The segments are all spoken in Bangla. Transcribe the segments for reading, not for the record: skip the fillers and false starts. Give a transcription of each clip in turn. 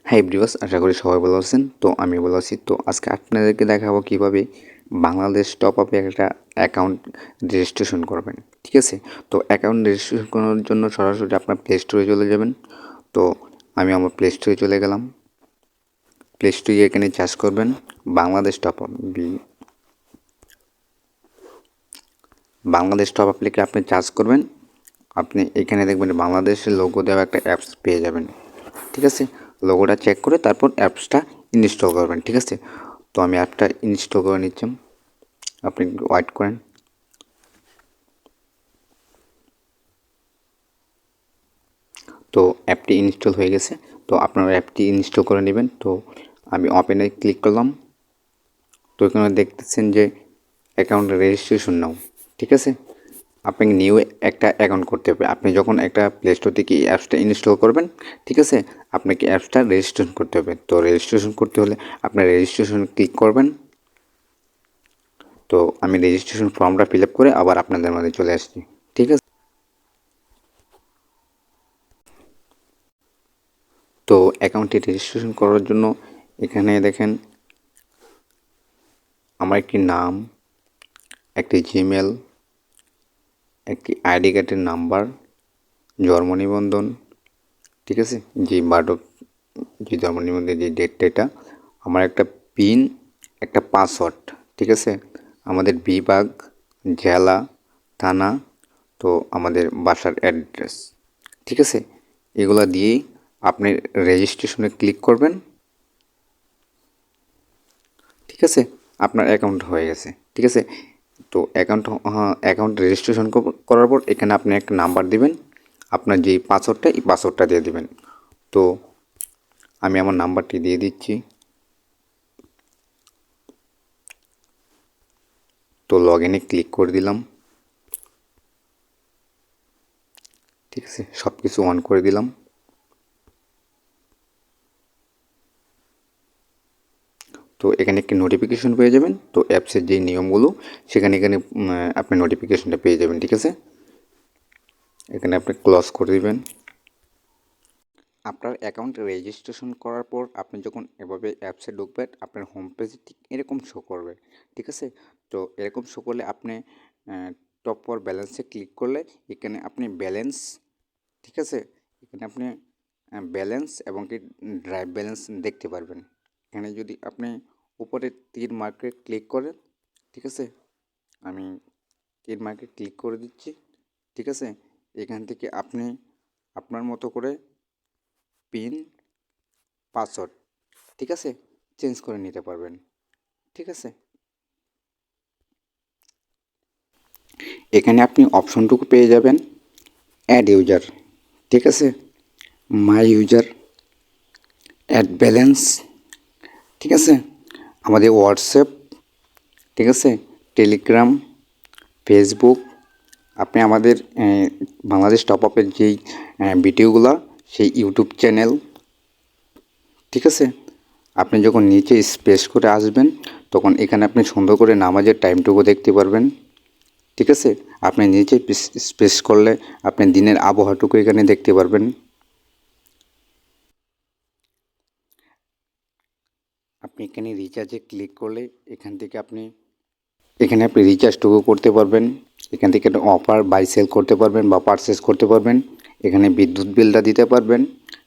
হাই এভরিওয়াস, আশা করি সবাই ভালো আছেন। তো আমি ভালো আছি। তো আজকে আপনাদেরকে দেখাবো কিভাবে বাংলাদেশ টপ আপে একটা অ্যাকাউন্ট রেজিস্ট্রেশন করবেন। ঠিক আছে? তো অ্যাকাউন্ট রেজিস্ট্রেশন করার জন্য সরাসরি আপনার প্লে স্টোরে চলে যাবেন। তো আমি আমার প্লে স্টোরে চলে গেলাম। প্লে স্টোরে এখানে সার্চ করবেন Bangladesh top up Bangladesh top up লিখে আপনি সার্চ করবেন। আপনি এখানে দেখবেন বাংলাদেশের লোগো দেওয়া একটা অ্যাপস পেয়ে যাবেন। ঠিক আছে? লোগোটা চেক করে তারপর অ্যাপসটা ইনস্টল করবেন। ঠিক আছে? তো আমি অ্যাপটা ইনস্টল করে নিচ্ছি, আপনি ওয়েট করেন। তো অ্যাপটি ইনস্টল হয়ে গেছে। তো আপনারা অ্যাপটি ইনস্টল করে নেবেন। তো আমি ওপেনে ক্লিক করলাম। তো এখানে দেখতেছেন যে অ্যাকাউন্ট রেজিস্ট্রেশন নাও। ঠিক আছে? আপনাকে নিউ একটা অ্যাকাউন্ট করতে হবে। আপনি যখন একটা প্লে স্টোর থেকে এই অ্যাপসটা ইনস্টল করবেন, ঠিক আছে, আপনাকে অ্যাপসটা রেজিস্ট্রেশন করতে হবে। তো রেজিস্ট্রেশন করতে হলে আপনার রেজিস্ট্রেশন ক্লিক করবেন। তো আমি রেজিস্ট্রেশন ফর্মটা ফিল আপ করে আবার আপনাদের মাঝে চলে আসছি। ঠিক আছে? তো অ্যাকাউন্টটি রেজিস্ট্রেশন করার জন্য এখানে দেখেন আমার একটি নাম, একটি জিমেল, একটি আইডি কার্ডের নাম্বার, জন্ম নিবন্ধন, ঠিক আছে, যে বার্থ অফ, যে জন্ম নিবন্ধনের যে ডেটটা, এটা আমার একটা পিন, একটা পাসওয়ার্ড। ঠিক আছে? আমাদের বিভাগ, জেলা, থানা, তো আমাদের বাসার অ্যাড্রেস। ঠিক আছে? এগুলো দিয়েই আপনি রেজিস্ট্রেশনে ক্লিক করবেন। ঠিক আছে? আপনার অ্যাকাউন্ট হয়ে গেছে। ঠিক আছে? তো অ্যাকাউন্ট রেজিস্ট্রেশন করার পর এখানে আপনি একটা নাম্বার দিবেন। আপনার যেই পাসওয়ার্ডটা, এই পাসওয়ার্ডটা দিয়ে দিবেন। তো আমি আমার নাম্বারটি দিয়ে দিচ্ছি। তো লগ ইনে ক্লিক করে দিলাম। ঠিক আছে? সব কিছু অন করে দিলাম। তো এখানে একটি নোটিফিকেশন পেয়ে যাবেন। তো অ্যাপসের যেই নিয়মগুলো এখানে আপনি নোটিফিকেশনটা পেয়ে যাবেন। ঠিক আছে? এখানে আপনি ক্লোজ করে দিবেন। আপনার অ্যাকাউন্ট রেজিস্ট্রেশন করার পর আপনি যখন এভাবে অ্যাপসে ঢুকবেন, আপনার হোম পেজে ঠিক এরকম শো করবে। ঠিক আছে? তো এরকম শো করলে আপনি টপ ফর ব্যালেন্সে ক্লিক করলে এখানে আপনি ব্যালেন্স, ঠিক আছে, এখানে আপনি ব্যালেন্স এবং কি ড্রাইভ ব্যালেন্স দেখতে পারবেন। এখানে যদি আপনি উপরে তীর মার্কে ক্লিক করেন, ঠিক আছে, আমি তীর মার্কে ক্লিক করে দিচ্ছি। ঠিক আছে? এখান থেকে আপনি আপনার মতো করে পিন, পাসওয়ার্ড, ঠিক আছে, চেঞ্জ করে নিতে পারবেন। ঠিক আছে? এখানে আপনি অপশনটুকু পেয়ে যাবেন অ্যাড ইউজার। ঠিক আছে? মাই ইউজার, অ্যাড ব্যালেন্স, ঠিক আছে, আমাদের হোয়াটসঅ্যাপ, ঠিক আছে, টেলিগ্রাম, ফেসবুক, আপনি আমাদের বাংলাদেশ টপ আপের যেই ভিডিওগুলো, সেই ইউটিউব চ্যানেল, ঠিক আছে, আপনি যখন নিচে স্পেস করে আসবেন তখন এখানে আপনি সুন্দর করে নামাজের টাইমটুকু দেখতে পারবেন। ঠিক আছে? আপনি নিচে স্পেস করলে আপনি দিনের আবহাওয়াটুকু এখানে দেখতে পারবেন। আপনি এখানে রিচার্জে ক্লিক করলে এখানে আপনি রিচার্জটুকু করতে পারবেন। এখান থেকে অফার বাই সেল করতে পারবেন বা পারচেস করতে পারবেন। এখানে বিদ্যুৎ বিলটা দিতে পারবেন।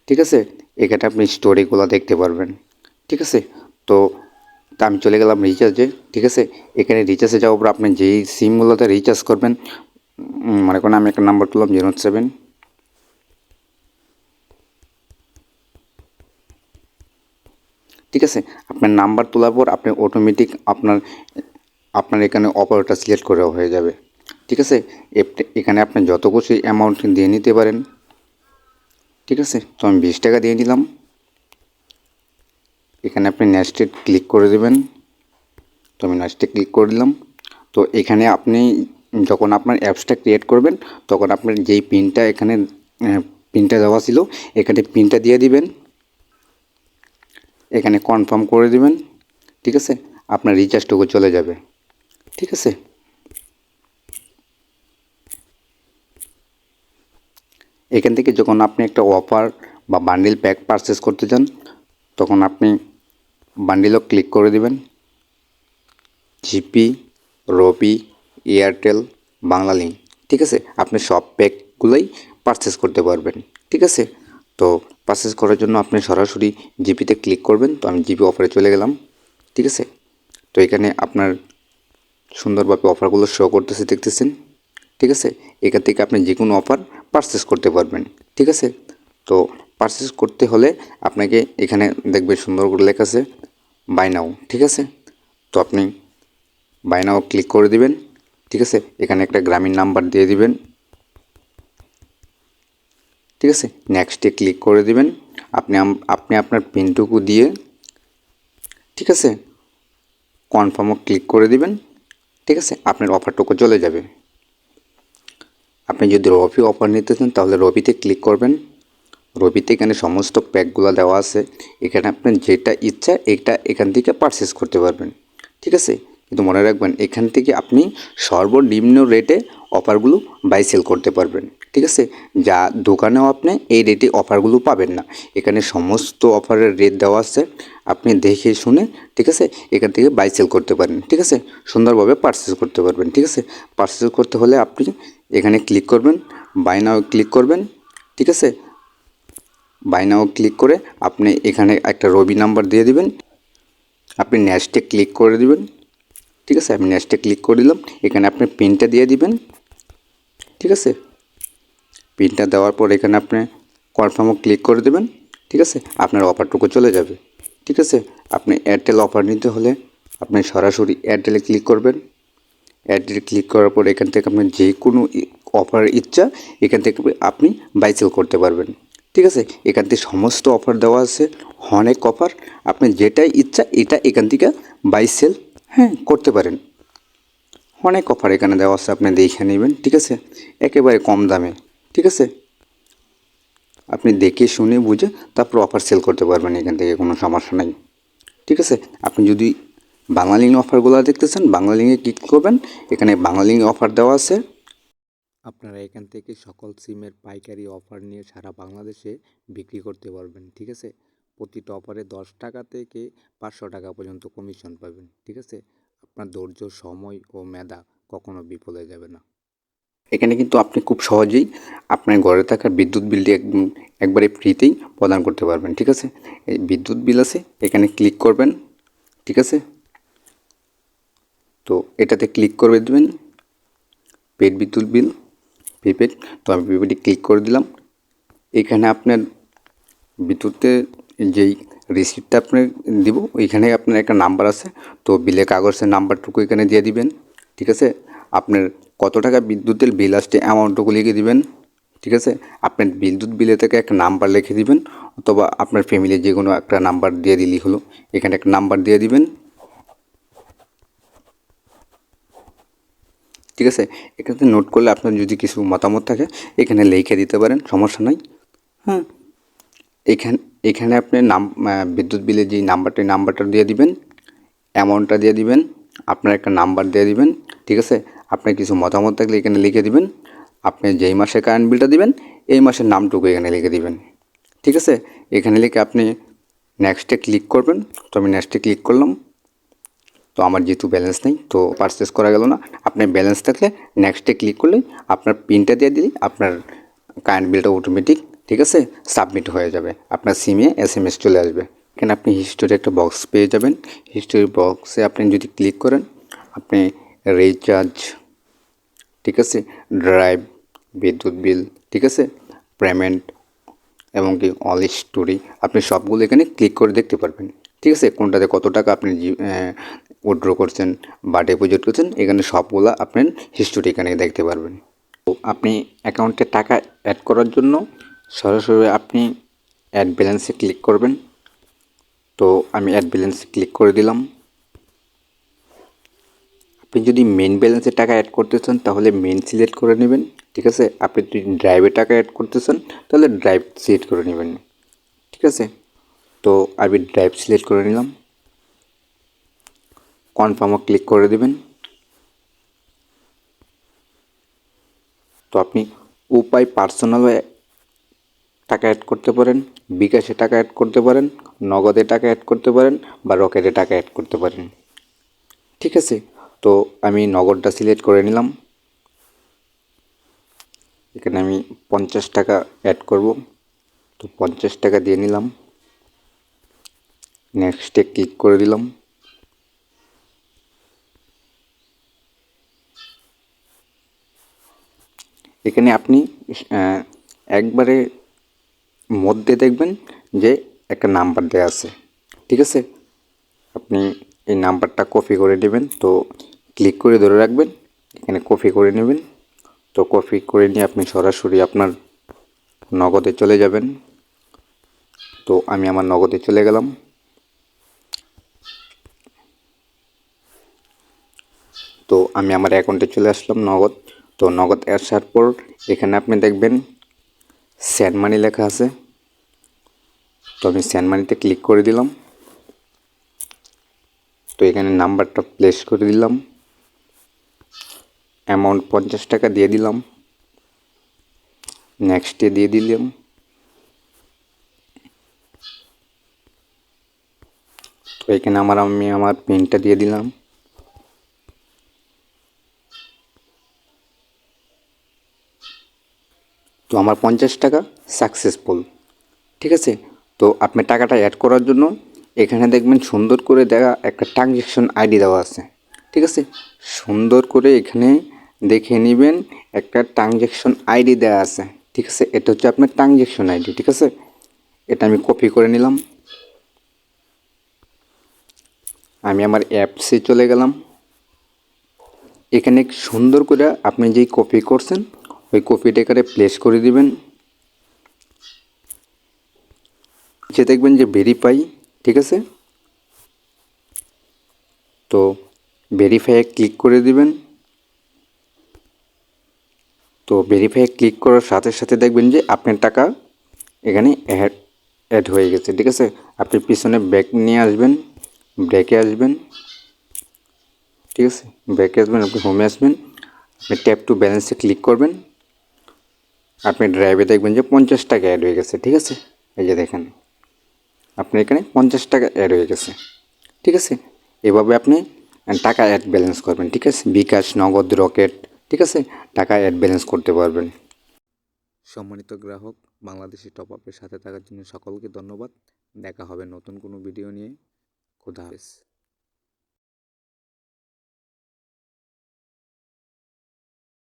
ঠিক আছে? এখানে আপনি স্টোরিগুলো দেখতে পারবেন। ঠিক আছে? তো আমি চলে গেলাম রিচার্জে। ঠিক আছে? এখানে রিচার্জে যাওয়ার পর আপনি যেই সিমগুলোতে রিচার্জ করবেন, মনে করেন আমি একটা নাম্বার তুললাম 07, ঠিক আছে, আপনার নাম্বার তোলার পর আপনি অটোমেটিক আপনার এখানে অপারেটর সিলেক্ট করা হয়ে যাবে। ঠিক আছে? এখানে আপনি যত খুশি অ্যামাউন্ট দিয়ে নিতে পারেন। ঠিক আছে? তো আমি 20 টাকা দিয়ে নিলাম। এখানে আপনি নেক্সটে ক্লিক করে দেবেন। তো আমি নেক্সটে ক্লিক করে দিলাম। তো এখানে আপনি যখন আপনার অ্যাপসটা ক্রিয়েট করবেন তখন আপনার যেই পিনটা এখানে পিনটা দেওয়া ছিল এখানে পিনটা দিয়ে দিবেন। এখানে কনফার্ম করে দিবেন। ঠিক আছে? আপনার রিচার্জটুকু চলে যাবে। ঠিক আছে? এখান থেকে যখন আপনি একটা অফার বা বান্ডিল প্যাক পারচেস করতে চান তখন আপনি বান্ডিলও ক্লিক করে দিবেন। জিপি, রবি, এয়ারটেল, বাংলালিংক, ঠিক আছে, আপনি সব প্যাকগুলোই পারচেস করতে পারবেন। ঠিক আছে, তো পারচেস করার জন্য আপনি সরাসরি জিপিতে ক্লিক করবেন। তো আমি জিপি অফারে চলে গেলাম। ঠিক আছে, তো এখানে আপনার সুন্দরভাবে অফারগুলো শো করতেছে, দেখতেছেন। ঠিক আছে, এখান থেকে আপনি যে কোনো অফার পারচেস করতে পারবেন। ঠিক আছে, তো পারচেস করতে হলে আপনাকে এখানে দেখবেন সুন্দর করে লেখা আছে বাই নাও। ঠিক আছে, তো আপনি বাই নাও ক্লিক করে দিবেন। ঠিক আছে, এখানে একটা গ্রামীণ নাম্বার দিয়ে দিবেন। ঠিক আছে, নেক্সটে ক্লিক করে দিবেন। আপনি আপনার পিনটুকু দিয়ে, ঠিক আছে, কনফার্মও ক্লিক করে দিবেন। ঠিক আছে, আপনার অফারটুকু চলে যাবে। আপনি যদি রবি অফার নিতে চান তাহলে রবিতে ক্লিক করবেন। রবিতে এখানে সমস্ত প্যাকগুলো দেওয়া আছে। এখানে আপনার যেটা ইচ্ছা এটা এখান থেকে পারচেস করতে পারবেন। ঠিক আছে, কিন্তু মনে রাখবেন এখান থেকে আপনি সর্বনিম্ন রেটে অফারগুলো বাই সেল করতে পারবেন। ঠিক আছে, যা দোকানেও আপনি এই রেটে অফারগুলো পাবেন না। এখানে সমস্ত অফারের রেট দেওয়া আছে, আপনি দেখে শুনে, ঠিক আছে, এখান থেকে বাই সেল করতে পারেন। ঠিক আছে, সুন্দরভাবে পারচেস করতে পারবেন। ঠিক আছে, পারচেস করতে হলে আপনি এখানে ক্লিক করবেন, বাই নাও ক্লিক করবেন। ঠিক আছে, বাই নাও ক্লিক করে আপনি এখানে একটা রবি নাম্বার দিয়ে দিবেন। আপনি নেক্সটে ক্লিক করে দিবেন। ঠিক আছে, আমি নেক্সটে ক্লিক করে দিলাম। এখানে আপনি পিনটা দিয়ে দিবেন। ঠিক আছে, পিনটা দেওয়ার পর এখানে আপনি কনফার্মও ক্লিক করে দেবেন। ঠিক আছে, আপনার অফারটুকু চলে যাবে। ঠিক আছে, আপনি এয়ারটেল অফার নিতে হলে আপনি সরাসরি এয়ারটেলে ক্লিক করবেন। এয়ারটেলে ক্লিক করার পর এখান থেকে আপনি যে কোনো অফারের ইচ্ছা এখান থেকে আপনি বাই সেল করতে পারবেন। ঠিক আছে, এখান থেকে সমস্ত অফার দেওয়া আছে, অনেক অফার। আপনি যেটাই ইচ্ছা এটা এখান থেকে বাই সেল করতে পারেন। অনেক অফার এখানে দেওয়া আছে, আপনি দেখে নেবেন। ঠিক আছে, একেবারে কম দামে। ঠিক আছে, আপনি দেখে শুনে বুঝে তারপর অফার সেল করতে পারবেন, এখান থেকে কোনো সমস্যা নেই। ঠিক আছে, আপনি যদি বাংলালিংক অফারগুলো দেখতে চান বাংলালিংকে ক্লিক করবেন। এখানে বাংলালিংক অফার দেওয়া আছে। আপনারা এখান থেকে সকল সিমের পাইকারি অফার নিয়ে সারা বাংলাদেশে বিক্রি করতে পারবেন। ঠিক আছে, প্রতিটা অফারে 10 টাকা থেকে 500 টাকা পর্যন্ত কমিশন পাবেন। ঠিক আছে, আপনার ধৈর্য, সময় ও মেধা কখনো বিফলে যাবে না। এখানে কিন্তু আপনি খুব সহজেই আপনার ঘরে থাকা বিদ্যুৎ বিলটি একবারে ফ্রিতেই প্রদান করতে পারবেন। ঠিক আছে, এই বিদ্যুৎ বিল আছে, এখানে ক্লিক করবেন। ঠিক আছে, তো এটাতে ক্লিক করে দেবেন, পেড বিদ্যুৎ বিল, প্রিপেড। তো আমি প্রিপেডে ক্লিক করে দিলাম। এখানে আপনার বিদ্যুতের যেই রিসিপ্টটা আপনার দিব, ওইখানে আপনার একটা নাম্বার আছে, তো বিলের কাগজের নাম্বারটুকু এখানে দিয়ে দিবেন। ঠিক আছে, আপনার কত টাকা বিদ্যুতের বিল আসছে অ্যামাউন্টটুকু লিখে দিবেন। ঠিক আছে, আপনার বিদ্যুৎ বিলে থেকে একটা নাম্বার লিখে দিবেন, অথবা আপনার ফ্যামিলির যে কোনো একটা নাম্বার দিয়ে দিলেই হলো। এখানে একটা নাম্বার দিয়ে দিবেন। ঠিক আছে, এখানে নোট করলে আপনার যদি কিছু মতামত থাকে এখানে লিখে দিতে পারেন, সমস্যা নাই। হ্যাঁ, এখানে এখানে আপনি বিদ্যুৎ বিলের যে নাম্বারটা, নাম্বারটা দিয়ে দিবেন, অ্যামাউন্টটা দিয়ে দিবেন, আপনার একটা নাম্বার দিয়ে দিবেন। ঠিক আছে, আপনার কিছু মতামত থাকলে এখানে লিখে দিবেন। আপনি যেই মাসে কারেন্ট বিলটা দিবেন এই মাসের নামটুকু এখানে লিখে দিবেন। ঠিক আছে, এখানে লিখে আপনি নেক্সটে ক্লিক করবেন। তো আমি নেক্সটে ক্লিক করলাম। তো আমার যেহেতু ব্যালেন্স নেই তো পারচেস করা গেল না। আপনার ব্যালেন্স থাকলে নেক্সটে ক্লিক করলে আপনার পিনটা দিয়ে দিলেই আপনার কারেন্ট বিলটা অটোমেটিক, ঠিক আছে, সাবমিট হয়ে যাবে, আপনার সিমে SMS চলে আসবে। এখানে আপনি হিস্টোরি একটা বক্স পেয়ে যাবেন। হিস্টোরি বক্সে আপনি যদি ক্লিক করেন আপনি রিচার্জ, ঠিক আছে, ড্রাইভ, বিদ্যুৎ বিল, ঠিক আছে, পেমেন্ট এবং কি অল স্টোরি আপনি সবগুলো এখানে ক্লিক করে দেখতে পারবেন। ঠিক আছে, কোনটাতে কত টাকা আপনি উইথড্র করছেন বা ডিপোজিট করছেন এখানে সবগুলো আপনার হিস্টোরি এখানে দেখতে পারবেন। তো আপনি অ্যাকাউন্টে টাকা অ্যাড করার জন্য সরাসরি আপনি অ্যাড ব্যালেন্সে ক্লিক করবেন। তো আমি অ্যাড ব্যালেন্সে ক্লিক করে দিলাম। আপনি যদি মেন ব্যালেন্সে টাকা অ্যাড করতে চান তাহলে মেন সিলেক্ট করে নেবেন। ঠিক আছে, আপনি যদি ড্রাইভে টাকা অ্যাড করতে চান তাহলে ড্রাইভ সিলেক্ট করে নেবেন। ঠিক আছে, তো আমি ড্রাইভ সিলেক্ট করে নিলাম, কনফার্মও ক্লিক করে দেবেন। তো আপনি উপায় পার্সোনাল টাকা অ্যাড করতে পারেন, বিকাশে টাকা অ্যাড করতে পারেন, নগদে টাকা অ্যাড করতে পারেন বা রকেটে টাকা অ্যাড করতে পারেন। ঠিক আছে, তো আমি নগদটা সিলেক্ট করে নিলাম। এখানে আমি 50 টাকা অ্যাড করব, তো 50 টাকা দিয়ে নিলাম। নেক্সটে ক্লিক করে দিলাম। এখানে আপনি একবারে মধ্যে দেখবেন যে একটা নাম্বার দেওয়া আছে। ঠিক আছে, আপনি এই নাম্বারটা কপি করে নেবেন, তো ক্লিক করে ধরে রাখবেন, এখানে কপি করে নেবেন। তো কপি করে নিয়ে আপনি সরাসরি আপনার নগদে চলে যাবেন। তো আমি আমার নগদে চলে গেলাম। তো আমি আমার অ্যাকাউন্টে চলে আসলাম নগদ। তো নগদ আসার পর এখানে আপনি দেখবেন সেন্ড মানি লেখা আছে। তো আমি সেন্ড মানিতে ক্লিক করে দিলাম। তো এখানে নাম্বারটা প্লেস করে দিলাম, অ্যামাউন্ট 50 টাকা দিয়ে দিলাম, নেক্সটে দিয়ে দিলাম। তো এখানে আমি আমার পিনটা দিয়ে দিলাম। তো আমার 50 টাকা সাকসেসফুল। ঠিক আছে, তো আপনি টাকাটা অ্যাড করার জন্য এখানে দেখবেন সুন্দর করে দেওয়া একটা ট্রানজ্যাকশন আইডি দেওয়া আছে। ঠিক আছে, সুন্দর করে এখানে দেখে নেবেন একটা ট্রানজ্যাকশন আইডি দেওয়া আছে। ঠিক আছে, এটা হচ্ছে আপনার ট্রানজ্যাকশন আইডি। ঠিক আছে, এটা আমি কপি করে নিলাম। আমি আমার অ্যাপসে চলে গেলাম। এখানে সুন্দর করে আপনি যেই কপি করছেন ওই কপিটা এখানে প্লেস করে দিবেন। যে দেখবেন যে ভেরিফাই। ঠিক আছে, তো ভেরিফাইয়ে ক্লিক করে দিবেন। তো ভেরিফাই ক্লিক করার সাথে সাথে দেখবেন যে আপনার টাকা এখানে অ্যাড হয়ে গেছে। ঠিক আছে, আপনি পিছনে ব্যাক নিয়ে আসবেন, ব্রেকে আসবেন। ঠিক আছে, ব্যাকে আসবেন, আপনি হোমে আসবেন, আপনি ট্যাপ টু ব্যালেন্সে ক্লিক করবেন। আপনি ড্রাইভে দেখবেন যে 50 টাকা অ্যাড হয়ে গেছে। ঠিক আছে, এই যে দেখেন আপনার এখানে 50 টাকা অ্যাড হয়ে গেছে। ঠিক আছে, এভাবে আপনি টাকা অ্যাড ব্যালেন্স করবেন। ঠিক আছে, বিকাশ, নগদ, রকেট, ঠিক আছে, টাকা অ্যাড ব্যালেন্স করতে পারবেন। সম্মানিত গ্রাহক, বাংলাদেশি টপ আপের সাথে থাকার জন্য সকলকে ধন্যবাদ। দেখা হবে নতুন কোনো ভিডিও নিয়ে। খোদা হাফেজ।